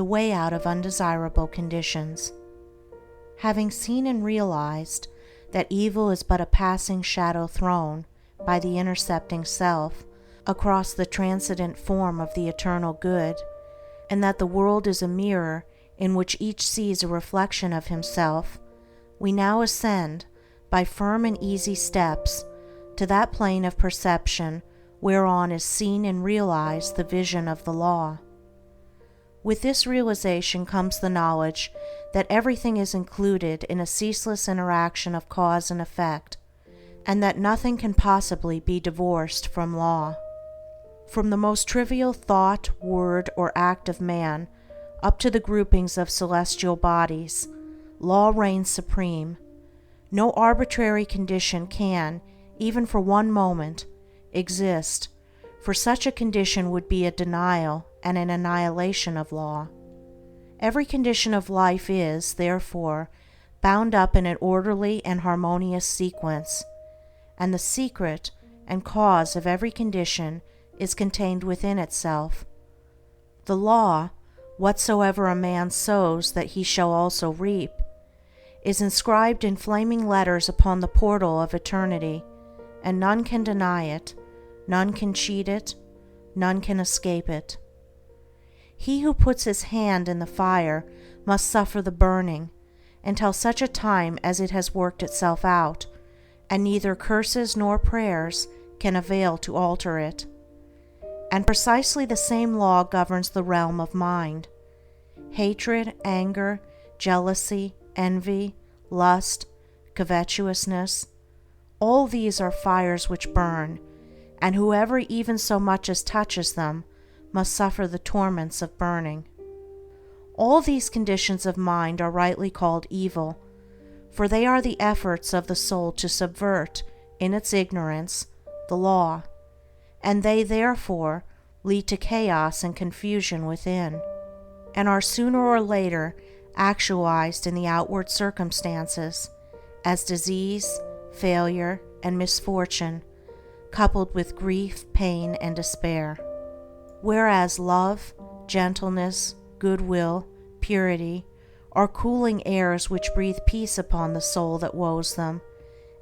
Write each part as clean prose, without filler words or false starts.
the way out of undesirable conditions. Having seen and realized that evil is but a passing shadow thrown by the intercepting self across the transcendent form of the eternal good, and that the world is a mirror in which each sees a reflection of himself, we now ascend, by firm and easy steps, to that plane of perception whereon is seen and realized the vision of the law. With this realization comes the knowledge that everything is included in a ceaseless interaction of cause and effect, and that nothing can possibly be divorced from law. From the most trivial thought, word, or act of man, up to the groupings of celestial bodies, law reigns supreme. No arbitrary condition can, even for one moment, exist, for such a condition would be a denial and an annihilation of law. Every condition of life is, therefore, bound up in an orderly and harmonious sequence, and the secret and cause of every condition is contained within itself. The law, whatsoever a man sows that he shall also reap, is inscribed in flaming letters upon the portal of eternity, and none can deny it, none can cheat it, none can escape it. He who puts his hand in the fire must suffer the burning until such a time as it has worked itself out, and neither curses nor prayers can avail to alter it. And precisely the same law governs the realm of mind. Hatred, anger, jealousy, envy, lust, covetousness, all these are fires which burn, and whoever even so much as touches them must suffer the torments of burning. All these conditions of mind are rightly called evil, for they are the efforts of the soul to subvert, in its ignorance, the law, and they therefore lead to chaos and confusion within, and are sooner or later actualized in the outward circumstances as disease, failure, and misfortune, coupled with grief, pain, and despair. Whereas love, gentleness, goodwill, purity are cooling airs which breathe peace upon the soul that woes them,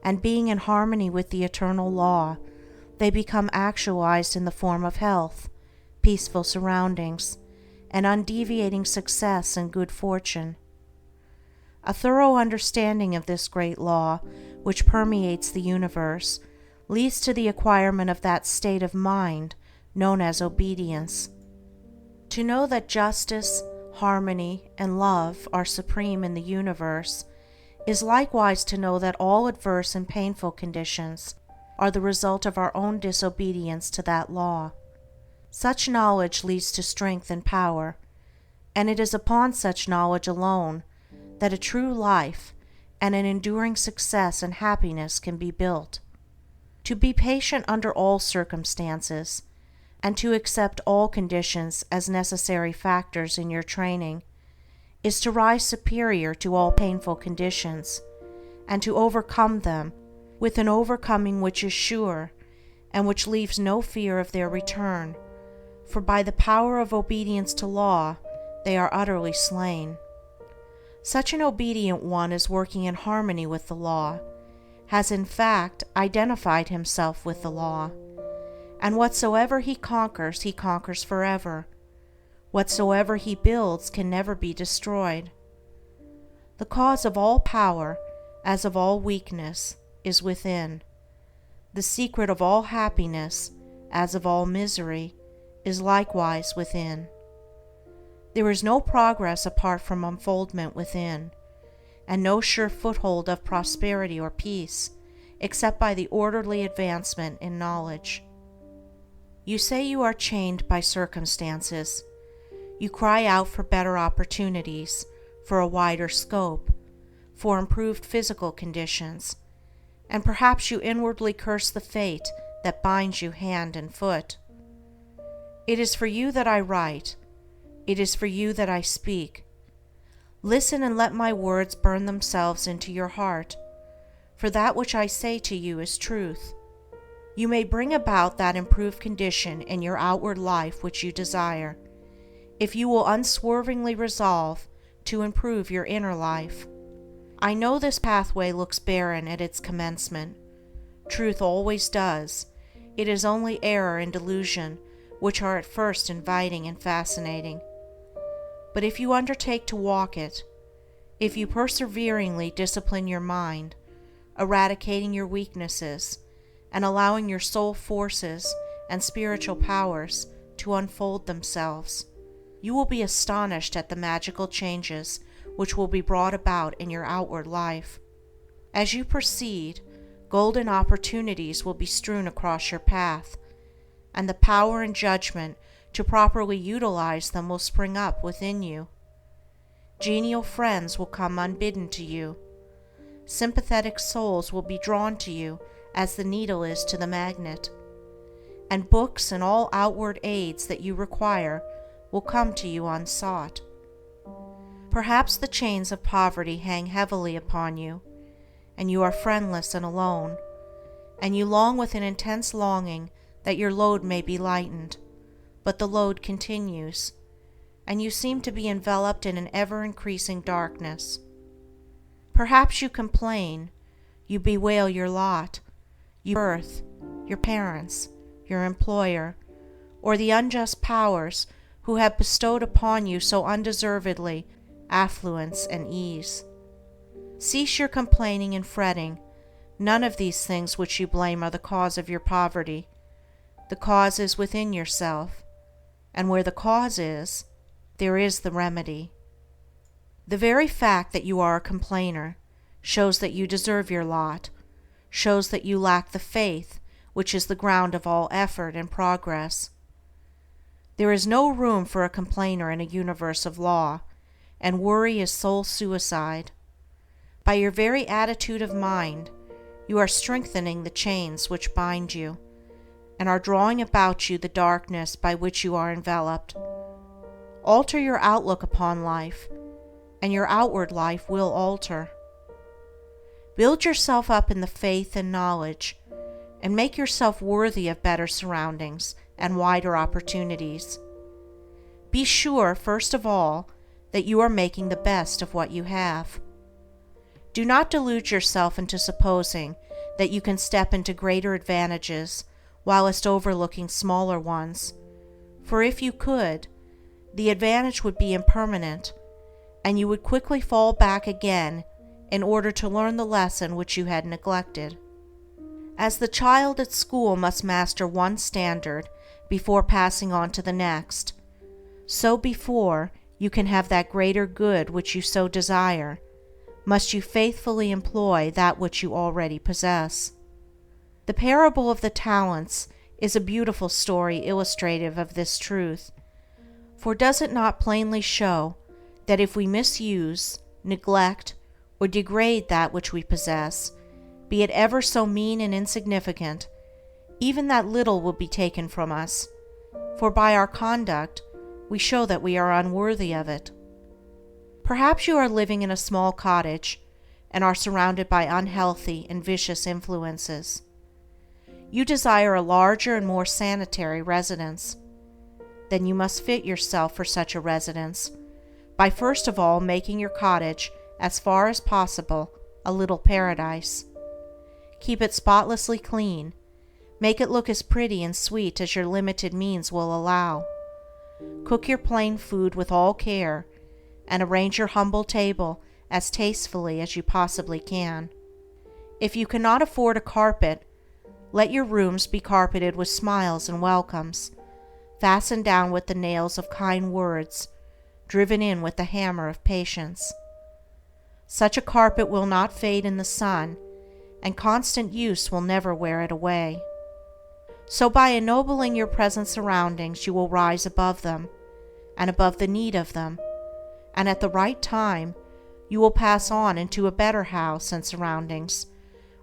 and being in harmony with the eternal law, they become actualized in the form of health, peaceful surroundings, and undeviating success and good fortune. A thorough understanding of this great law, which permeates the universe, leads to the acquirement of that state of mind known as obedience. To know that justice, harmony, and love are supreme in the universe is likewise to know that all adverse and painful conditions are the result of our own disobedience to that law. Such knowledge leads to strength and power, and it is upon such knowledge alone that a true life and an enduring success and happiness can be built. To be patient under all circumstances, and to accept all conditions as necessary factors in your training, is to rise superior to all painful conditions, and to overcome them with an overcoming which is sure, and which leaves no fear of their return, for by the power of obedience to law they are utterly slain. Such an obedient one is working in harmony with the law, has in fact identified himself with the law, and whatsoever he conquers forever. Whatsoever he builds can never be destroyed. The cause of all power, as of all weakness, is within. The secret of all happiness, as of all misery, is likewise within. There is no progress apart from unfoldment within, and no sure foothold of prosperity or peace except by the orderly advancement in knowledge. You say you are chained by circumstances. You cry out for better opportunities, for a wider scope, for improved physical conditions, and perhaps you inwardly curse the fate that binds you hand and foot. It is for you that I write. It is for you that I speak. Listen and let my words burn themselves into your heart, for that which I say to you is truth. You may bring about that improved condition in your outward life which you desire, if you will unswervingly resolve to improve your inner life. I know this pathway looks barren at its commencement. Truth always does. It is only error and delusion which are at first inviting and fascinating. But if you undertake to walk it, if you perseveringly discipline your mind, eradicating your weaknesses, and allowing your soul forces and spiritual powers to unfold themselves, you will be astonished at the magical changes which will be brought about in your outward life. As you proceed, golden opportunities will be strewn across your path, and the power and judgment to properly utilize them will spring up within you. Genial friends will come unbidden to you. Sympathetic souls will be drawn to you as the needle is to the magnet, and books and all outward aids that you require will come to you unsought. Perhaps the chains of poverty hang heavily upon you, and you are friendless and alone, and you long with an intense longing that your load may be lightened, but the load continues, and you seem to be enveloped in an ever-increasing darkness. Perhaps you complain, you bewail your lot, your birth, your parents, your employer, or the unjust powers who have bestowed upon you so undeservedly affluence and ease. Cease your complaining and fretting. None of these things which you blame are the cause of your poverty. The cause is within yourself, and where the cause is, there is the remedy. The very fact that you are a complainer shows that you deserve your lot, shows that you lack the faith which is the ground of all effort and progress. There is no room for a complainer in a universe of law, and worry is soul suicide. By your very attitude of mind, you are strengthening the chains which bind you, and are drawing about you the darkness by which you are enveloped. Alter your outlook upon life, and your outward life will alter. Build yourself up in the faith and knowledge, and make yourself worthy of better surroundings and wider opportunities. Be sure, first of all, that you are making the best of what you have. Do not delude yourself into supposing that you can step into greater advantages whilst overlooking smaller ones, for if you could, the advantage would be impermanent, and you would quickly fall back again in order to learn the lesson which you had neglected. As the child at school must master one standard before passing on to the next, so before you can have that greater good which you so desire, must you faithfully employ that which you already possess. The parable of the talents is a beautiful story illustrative of this truth, for does it not plainly show that if we misuse, neglect, or degrade that which we possess, be it ever so mean and insignificant, even that little will be taken from us, for by our conduct we show that we are unworthy of it. Perhaps you are living in a small cottage and are surrounded by unhealthy and vicious influences. You desire a larger and more sanitary residence. Then you must fit yourself for such a residence by first of all making your cottage, as far as possible, a little paradise. Keep it spotlessly clean. Make it look as pretty and sweet as your limited means will allow. Cook your plain food with all care, and arrange your humble table as tastefully as you possibly can. If you cannot afford a carpet, let your rooms be carpeted with smiles and welcomes, fastened down with the nails of kind words, driven in with the hammer of patience. Such a carpet will not fade in the sun, and constant use will never wear it away. So by ennobling your present surroundings you will rise above them, and above the need of them, and at the right time you will pass on into a better house and surroundings,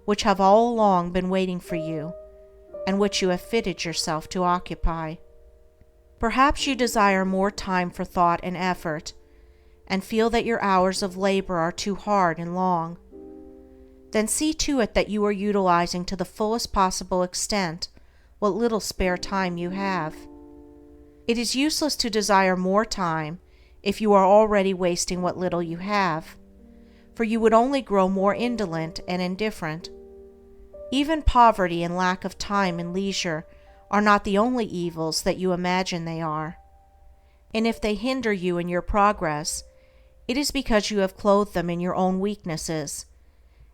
which have all along been waiting for you, and which you have fitted yourself to occupy. Perhaps you desire more time for thought and effort, and feel that your hours of labor are too hard and long. Then see to it that you are utilizing to the fullest possible extent what little spare time you have. It is useless to desire more time if you are already wasting what little you have, for you would only grow more indolent and indifferent. Even poverty and lack of time and leisure are not the only evils that you imagine they are. And if they hinder you in your progress, it is because you have clothed them in your own weaknesses,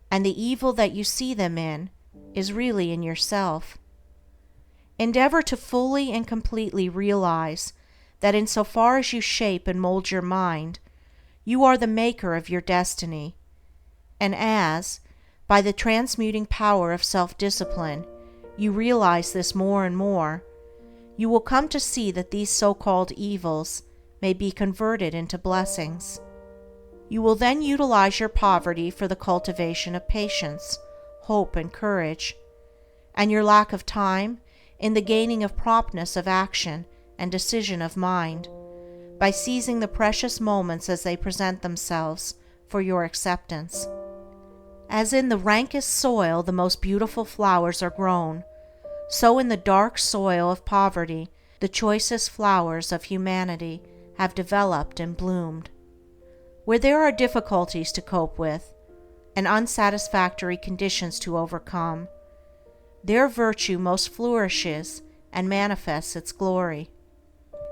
and the evil that you see them in is really in yourself. Endeavor to fully and completely realize that insofar as you shape and mold your mind, you are the maker of your destiny, and as, by the transmuting power of self-discipline, you realize this more and more, you will come to see that these so-called evils may be converted into blessings. You will then utilize your poverty for the cultivation of patience, hope, and courage, and your lack of time in the gaining of promptness of action and decision of mind, by seizing the precious moments as they present themselves for your acceptance. As in the rankest soil the most beautiful flowers are grown, so in the dark soil of poverty the choicest flowers of humanity have developed and bloomed. Where there are difficulties to cope with, and unsatisfactory conditions to overcome, there virtue most flourishes and manifests its glory.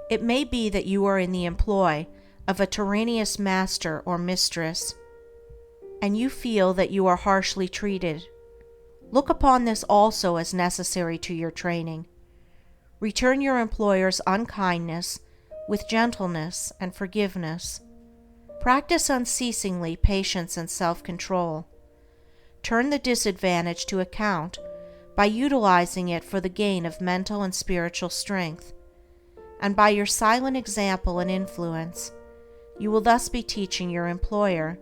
It may be that you are in the employ of a tyrannous master or mistress, and you feel that you are harshly treated. Look upon this also as necessary to your training. Return your employer's unkindness with gentleness and forgiveness. Practice unceasingly patience and self-control. Turn the disadvantage to account by utilizing it for the gain of mental and spiritual strength, and by your silent example and influence, you will thus be teaching your employer,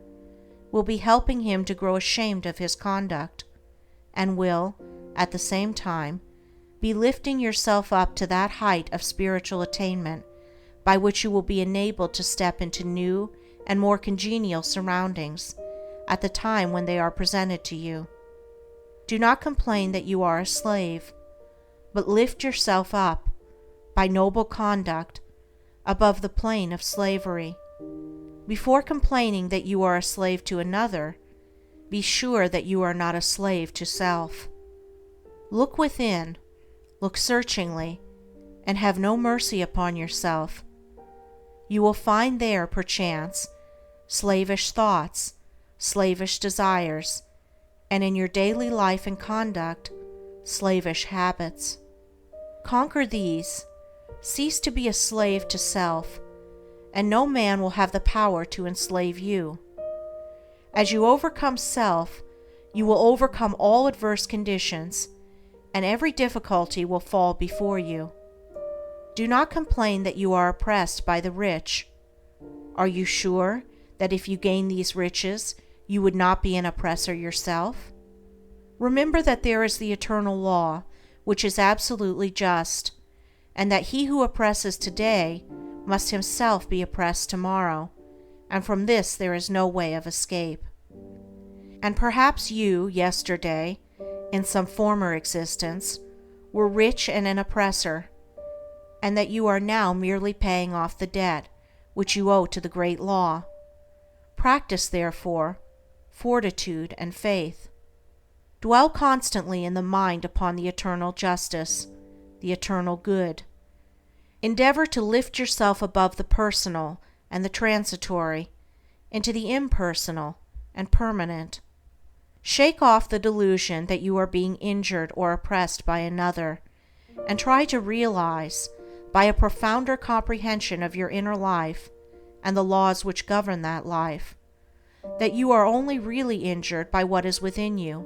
will be helping him to grow ashamed of his conduct, and will, at the same time, be lifting yourself up to that height of spiritual attainment by which you will be enabled to step into new and more congenial surroundings at the time when they are presented to you. Do not complain that you are a slave, but lift yourself up, by noble conduct, above the plane of slavery. Before complaining that you are a slave to another, be sure that you are not a slave to self. Look within, look searchingly, and have no mercy upon yourself. You will find there, perchance, slavish thoughts, slavish desires, and in your daily life and conduct, slavish habits. Conquer these, cease to be a slave to self, and no man will have the power to enslave you. As you overcome self, you will overcome all adverse conditions, and every difficulty will fall before you. Do not complain that you are oppressed by the rich. Are you sure that if you gain these riches, you would not be an oppressor yourself? Remember that there is the eternal law, which is absolutely just, and that he who oppresses today must himself be oppressed tomorrow, and from this there is no way of escape. And perhaps you, yesterday, in some former existence, were rich and an oppressor, and that you are now merely paying off the debt which you owe to the great law. Practice, therefore, fortitude and faith. Dwell constantly in the mind upon the eternal justice, the eternal good. Endeavor to lift yourself above the personal and the transitory into the impersonal and permanent. Shake off the delusion that you are being injured or oppressed by another, and try to realize, by a profounder comprehension of your inner life and the laws which govern that life, that you are only really injured by what is within you.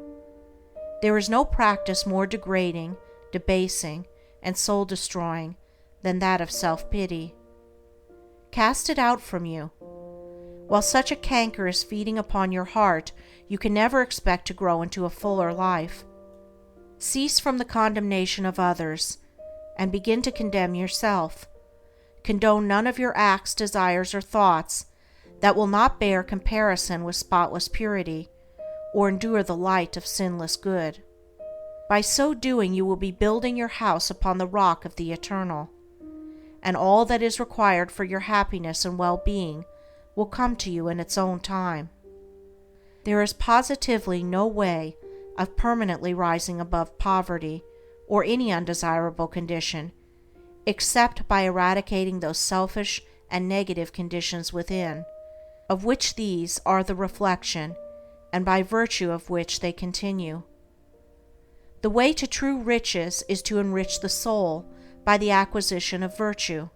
There is no practice more degrading, debasing, and soul-destroying than that of self-pity. Cast it out from you. While such a canker is feeding upon your heart, you can never expect to grow into a fuller life. Cease from the condemnation of others, and begin to condemn yourself. Condone none of your acts, desires, or thoughts that will not bear comparison with spotless purity, or endure the light of sinless good. By so doing you will be building your house upon the rock of the eternal. and all that is required for your happiness and well-being will come to you in its own time. There is positively no way of permanently rising above poverty or any undesirable condition except by eradicating those selfish and negative conditions within, of which these are the reflection, and by virtue of which they continue. The way to true riches is to enrich the soul by the acquisition of virtue.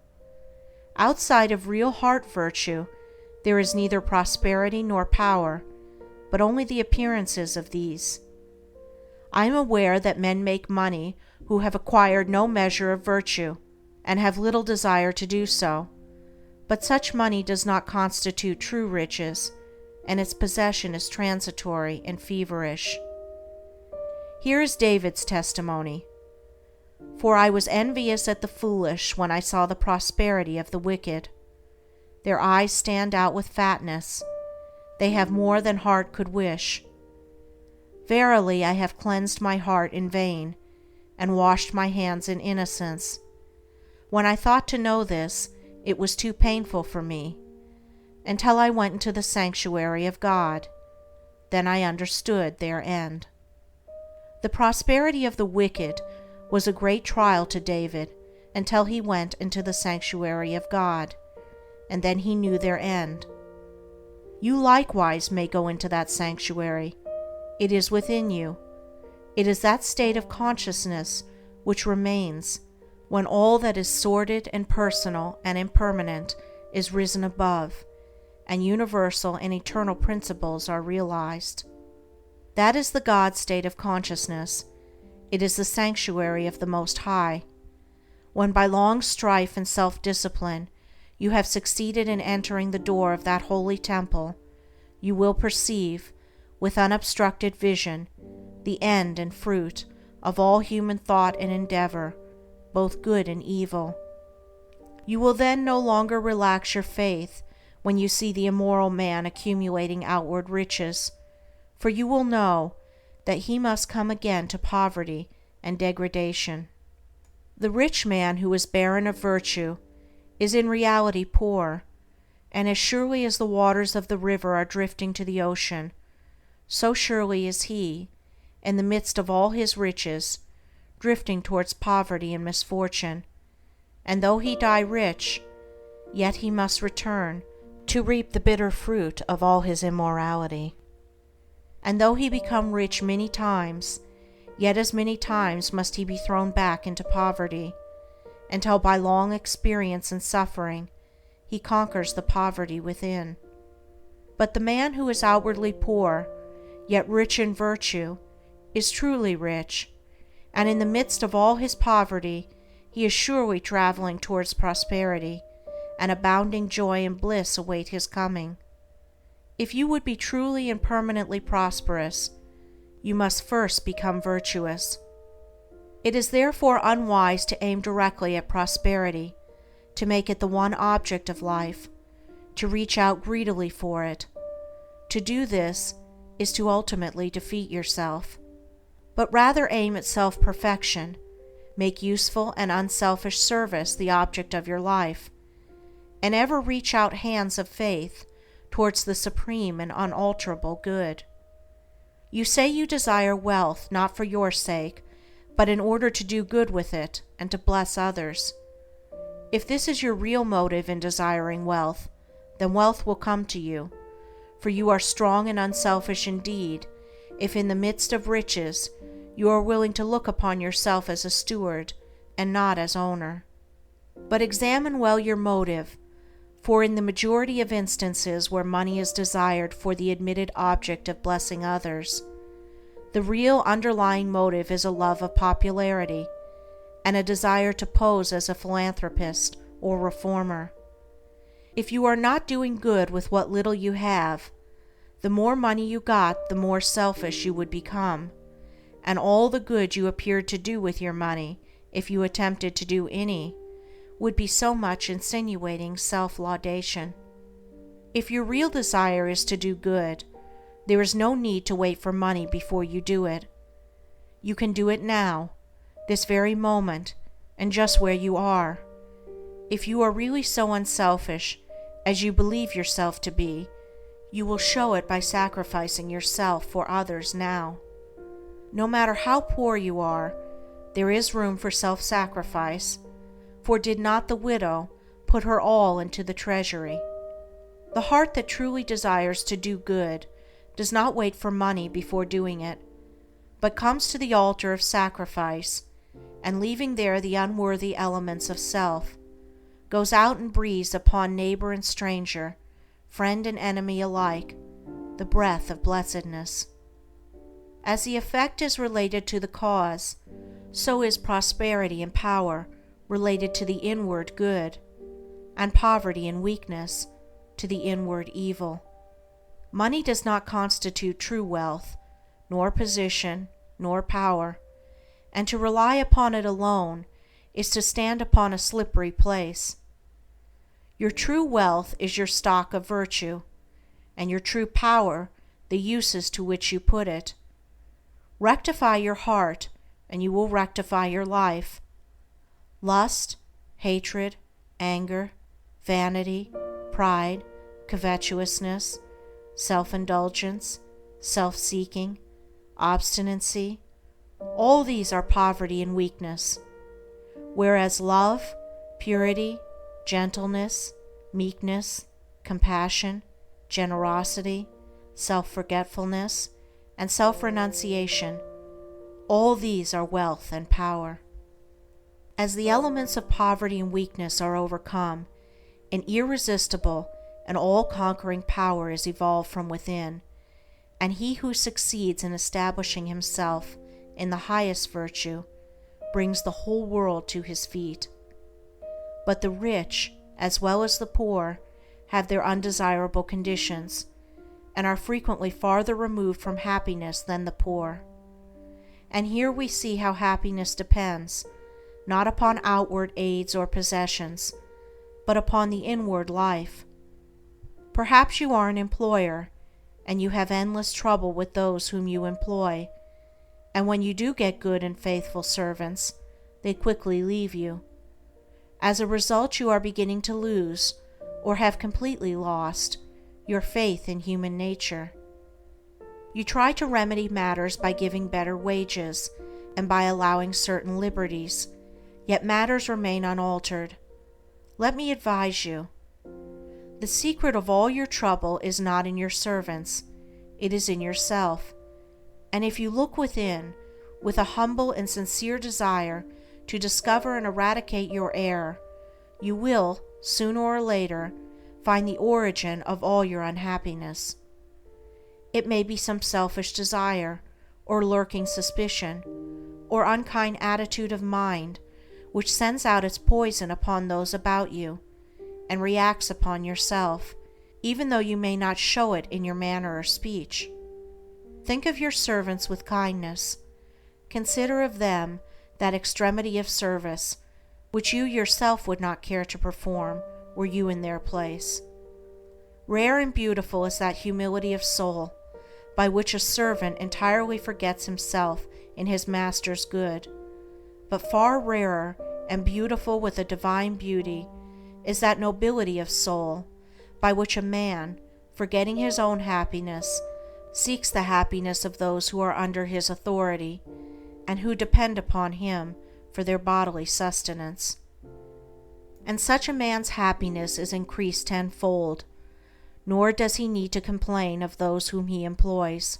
Outside of real heart virtue, there is neither prosperity nor power, but only the appearances of these. I am aware that men make money who have acquired no measure of virtue, and have little desire to do so, but such money does not constitute true riches, and its possession is transitory and feverish. Here is David's testimony. For I was envious at the foolish when I saw the prosperity of the wicked. Their eyes stand out with fatness. They have more than heart could wish. Verily I have cleansed my heart in vain, and washed my hands in innocence. When I thought to know this, it was too painful for me, until I went into the sanctuary of God. Then I understood their end. The prosperity of the wicked was a great trial to David until he went into the sanctuary of God, and then he knew their end. You likewise may go into that sanctuary. It is within you. It is that state of consciousness which remains when all that is sordid and personal and impermanent is risen above, and universal and eternal principles are realized. That is the God state of consciousness. It is the sanctuary of the Most High. When by long strife and self-discipline you have succeeded in entering the door of that holy temple, you will perceive, with unobstructed vision, the end and fruit of all human thought and endeavor, both good and evil. You will then no longer relax your faith when you see the immoral man accumulating outward riches, for you will know that he must come again to poverty and degradation. The rich man who is barren of virtue is in reality poor, and as surely as the waters of the river are drifting to the ocean, so surely is he, in the midst of all his riches, drifting towards poverty and misfortune, and though he die rich, yet he must return to reap the bitter fruit of all his immorality. And though he become rich many times, yet as many times must he be thrown back into poverty, until by long experience and suffering he conquers the poverty within. But the man who is outwardly poor, yet rich in virtue, is truly rich, and in the midst of all his poverty he is surely traveling towards prosperity, and abounding joy and bliss await his coming. If you would be truly and permanently prosperous, you must first become virtuous. It is therefore unwise to aim directly at prosperity, to make it the one object of life, to reach out greedily for it. To do this is to ultimately defeat yourself, but rather aim at self-perfection, make useful and unselfish service the object of your life, and ever reach out hands of faith towards the supreme and unalterable good. You say you desire wealth not for your sake, but in order to do good with it and to bless others. If this is your real motive in desiring wealth, then wealth will come to you, for you are strong and unselfish indeed if in the midst of riches you are willing to look upon yourself as a steward and not as owner. But examine well your motive, for in the majority of instances where money is desired for the admitted object of blessing others, the real underlying motive is a love of popularity and a desire to pose as a philanthropist or reformer. If you are not doing good with what little you have, the more money you got, the more selfish you would become, and all the good you appeared to do with your money, if you attempted to do any, would be so much insinuating self-laudation. If your real desire is to do good, there is no need to wait for money before you do it. You can do it now, this very moment, and just where you are. If you are really so unselfish as you believe yourself to be, you will show it by sacrificing yourself for others now. No matter how poor you are, there is room for self-sacrifice, for did not the widow put her all into the treasury? The heart that truly desires to do good does not wait for money before doing it, but comes to the altar of sacrifice, and leaving there the unworthy elements of self, goes out and breathes upon neighbor and stranger, friend and enemy alike, the breath of blessedness. As the effect is related to the cause, so is prosperity and power related to the inward good, and poverty and weakness to the inward evil. Money does not constitute true wealth, nor position, nor power, and to rely upon it alone is to stand upon a slippery place. Your true wealth is your stock of virtue, and your true power the uses to which you put it. Rectify your heart, and you will rectify your life. Lust, hatred, anger, vanity, pride, covetousness, self-indulgence, self-seeking, obstinacy, all these are poverty and weakness, whereas love, purity, gentleness, meekness, compassion, generosity, self-forgetfulness, and self-renunciation, all these are wealth and power. As the elements of poverty and weakness are overcome, an irresistible and all-conquering power is evolved from within, and he who succeeds in establishing himself in the highest virtue brings the whole world to his feet. But the rich, as well as the poor, have their undesirable conditions, and are frequently farther removed from happiness than the poor. And here we see how happiness depends, not upon outward aids or possessions, but upon the inward life. Perhaps you are an employer, and you have endless trouble with those whom you employ, and when you do get good and faithful servants, they quickly leave you. As a result, you are beginning to lose, or have completely lost, your faith in human nature. You try to remedy matters by giving better wages and by allowing certain liberties, yet matters remain unaltered. Let me advise you. The secret of all your trouble is not in your servants, it is in yourself. And if you look within, with a humble and sincere desire to discover and eradicate your error, you will, sooner or later, find the origin of all your unhappiness. It may be some selfish desire, or lurking suspicion, or unkind attitude of mind, which sends out its poison upon those about you, and reacts upon yourself, even though you may not show it in your manner or speech. Think of your servants with kindness. Consider of them that extremity of service which you yourself would not care to perform were you in their place. Rare and beautiful is that humility of soul by which a servant entirely forgets himself in his master's good, but far rarer and beautiful with a divine beauty is that nobility of soul by which a man, forgetting his own happiness, seeks the happiness of those who are under his authority and who depend upon him for their bodily sustenance. And such a man's happiness is increased tenfold, nor does he need to complain of those whom he employs.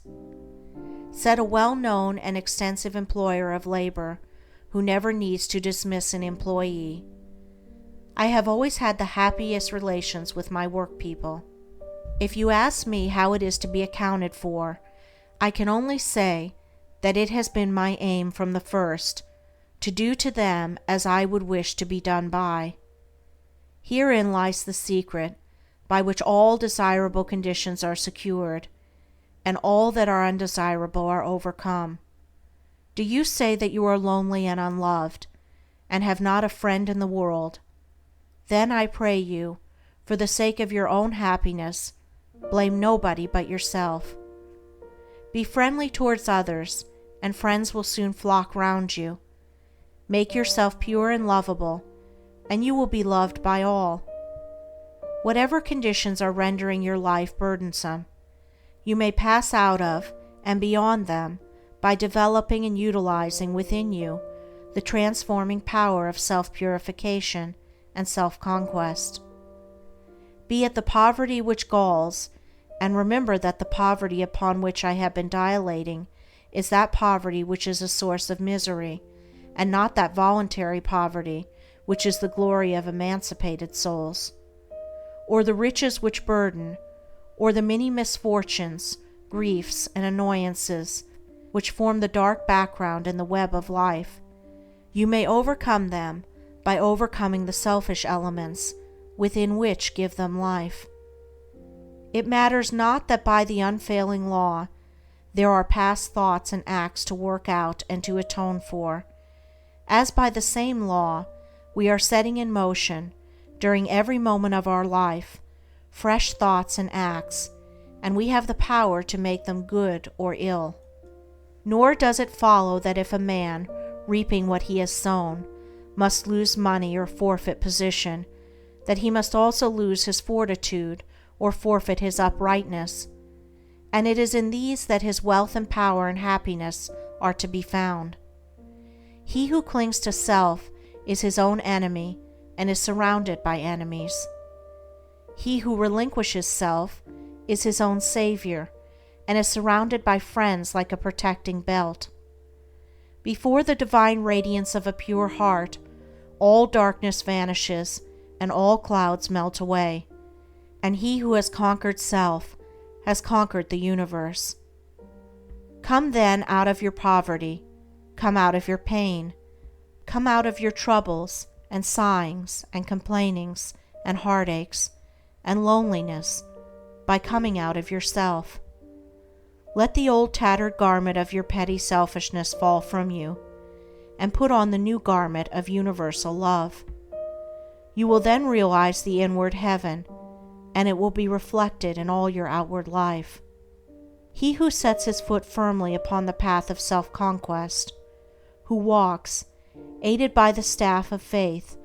Said a well-known and extensive employer of labor who never needs to dismiss an employee, "I have always had the happiest relations with my work people. If you ask me how it is to be accounted for, I can only say that it has been my aim from the first to do to them as I would wish to be done by. Herein lies the secret by which all desirable conditions are secured, and all that are undesirable are overcome. Do you say that you are lonely and unloved, and have not a friend in the world? Then I pray you, for the sake of your own happiness, blame nobody but yourself. Be friendly towards others, and friends will soon flock round you. Make yourself pure and lovable, and you will be loved by all. Whatever conditions are rendering your life burdensome, you may pass out of and beyond them by developing and utilizing within you the transforming power of self-purification and self-conquest. Be it the poverty which galls, and remember that the poverty upon which I have been dilating is that poverty which is a source of misery, and not that voluntary poverty which is the glory of emancipated souls. Or the riches which burden, or the many misfortunes, griefs, and annoyances which form the dark background in the web of life, you may overcome them by overcoming the selfish elements within which give them life. It matters not that by the unfailing law there are past thoughts and acts to work out and to atone for, as by the same law we are setting in motion, during every moment of our life, fresh thoughts and acts, and we have the power to make them good or ill. Nor does it follow that if a man, reaping what he has sown, must lose money or forfeit position, that he must also lose his fortitude or forfeit his uprightness, and it is in these that his wealth and power and happiness are to be found. He who clings to self is his own enemy and is surrounded by enemies. He who relinquishes self is his own savior and is surrounded by friends like a protecting belt. Before the divine radiance of a pure heart, all darkness vanishes and all clouds melt away, and he who has conquered self has conquered the universe. Come then out of your poverty, come out of your pain, come out of your troubles and sighings and complainings and heartaches and loneliness by coming out of yourself. Let the old tattered garment of your petty selfishness fall from you, and put on the new garment of universal love. You will then realize the inward heaven, and it will be reflected in all your outward life. He who sets his foot firmly upon the path of self-conquest, who walks, aided by the staff of faith,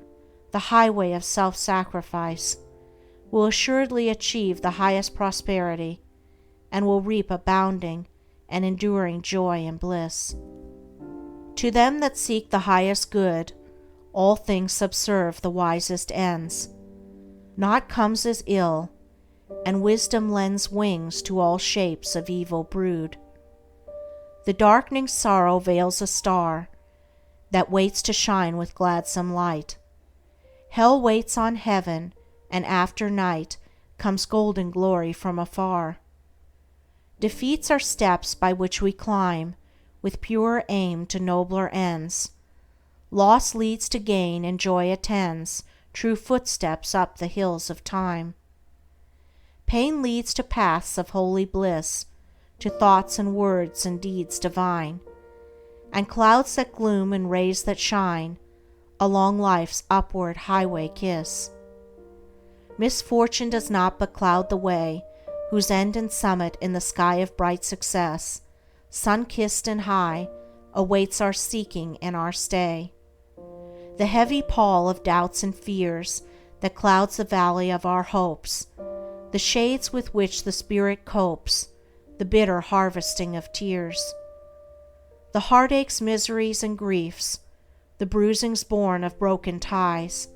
the highway of self-sacrifice, will assuredly achieve the highest prosperity, and will reap abounding and enduring joy and bliss. To them that seek the highest good, all things subserve the wisest ends. Naught comes as ill, and wisdom lends wings to all shapes of evil brood. The darkening sorrow veils a star that waits to shine with gladsome light. Hell waits on heaven, and after night comes golden glory from afar. Defeats are steps by which we climb with pure aim to nobler ends. Loss leads to gain, and joy attends true footsteps up the hills of time. Pain leads to paths of holy bliss, to thoughts and words and deeds divine, and clouds that gloom and rays that shine along life's upward highway kiss. Misfortune does not but cloud the way, whose end and summit in the sky of bright success, sun-kissed and high, awaits our seeking and our stay. The heavy pall of doubts and fears that clouds the valley of our hopes, the shades with which the spirit copes, the bitter harvesting of tears. The heartaches, miseries, and griefs, the bruisings born of broken ties,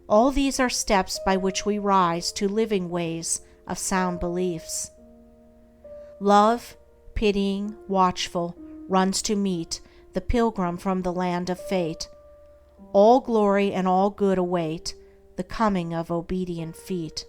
all these are steps by which we rise to living ways of sound beliefs. Love, pitying, watchful, runs to meet the pilgrim from the land of fate. All glory and all good await the coming of obedient feet.